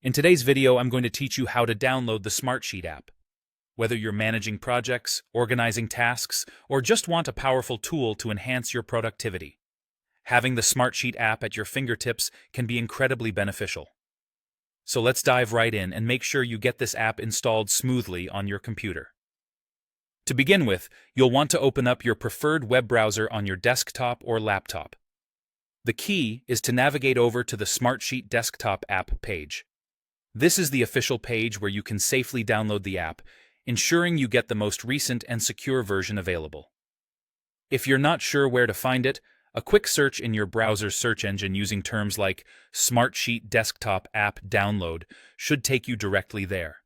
In today's video, I'm going to teach you how to download the Smartsheet app. Whether you're managing projects, organizing tasks, or just want a powerful tool to enhance your productivity, having the Smartsheet app at your fingertips can be incredibly beneficial. So let's dive right in and make sure you get this app installed smoothly on your computer. To begin with, you'll want to open up your preferred web browser on your desktop or laptop. The key is to navigate over to the Smartsheet desktop app page. This is the official page where you can safely download the app, ensuring you get the most recent and secure version available. If you're not sure where to find it, a quick search in your browser's search engine using terms like Smartsheet Desktop App Download should take you directly there.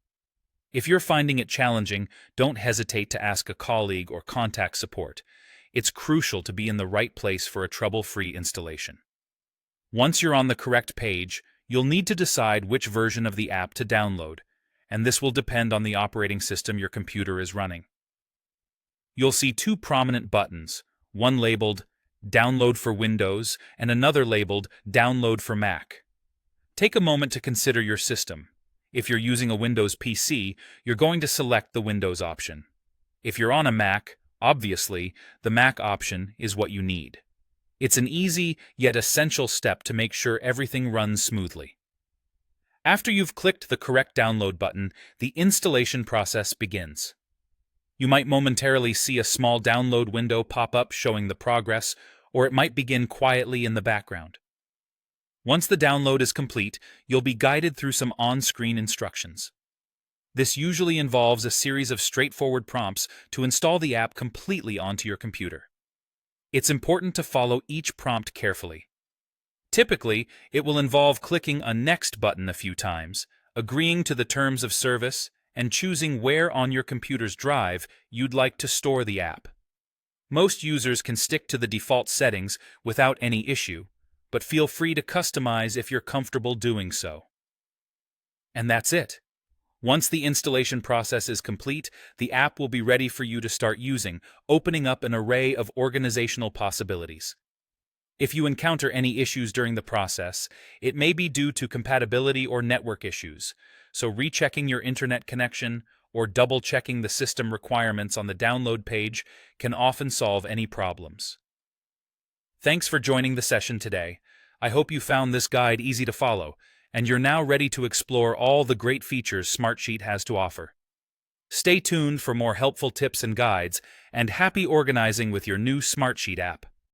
If you're finding it challenging, don't hesitate to ask a colleague or contact support. It's crucial to be in the right place for a trouble-free installation. Once you're on the correct page, you'll need to decide which version of the app to download, and this will depend on the operating system your computer is running. You'll see two prominent buttons, one labeled Download for Windows and another labeled Download for Mac. Take a moment to consider your system. If you're using a Windows PC, you're going to select the Windows option. If you're on a Mac, obviously, the Mac option is what you need. It's an easy yet essential step to make sure everything runs smoothly. After you've clicked the correct download button, the installation process begins. You might momentarily see a small download window pop up showing the progress, or it might begin quietly in the background. Once the download is complete, you'll be guided through some on-screen instructions. This usually involves a series of straightforward prompts to install the app completely onto your computer. It's important to follow each prompt carefully. Typically, it will involve clicking a Next button a few times, agreeing to the terms of service, and choosing where on your computer's drive you'd like to store the app. Most users can stick to the default settings without any issue, but feel free to customize if you're comfortable doing so. And that's it. Once the installation process is complete, the app will be ready for you to start using, opening up an array of organizational possibilities. If you encounter any issues during the process, it may be due to compatibility or network issues, so rechecking your internet connection or double-checking the system requirements on the download page can often solve any problems. Thanks for joining the session today. I hope you found this guide easy to follow, and you're now ready to explore all the great features Smartsheet has to offer. Stay tuned for more helpful tips and guides, and happy organizing with your new Smartsheet app.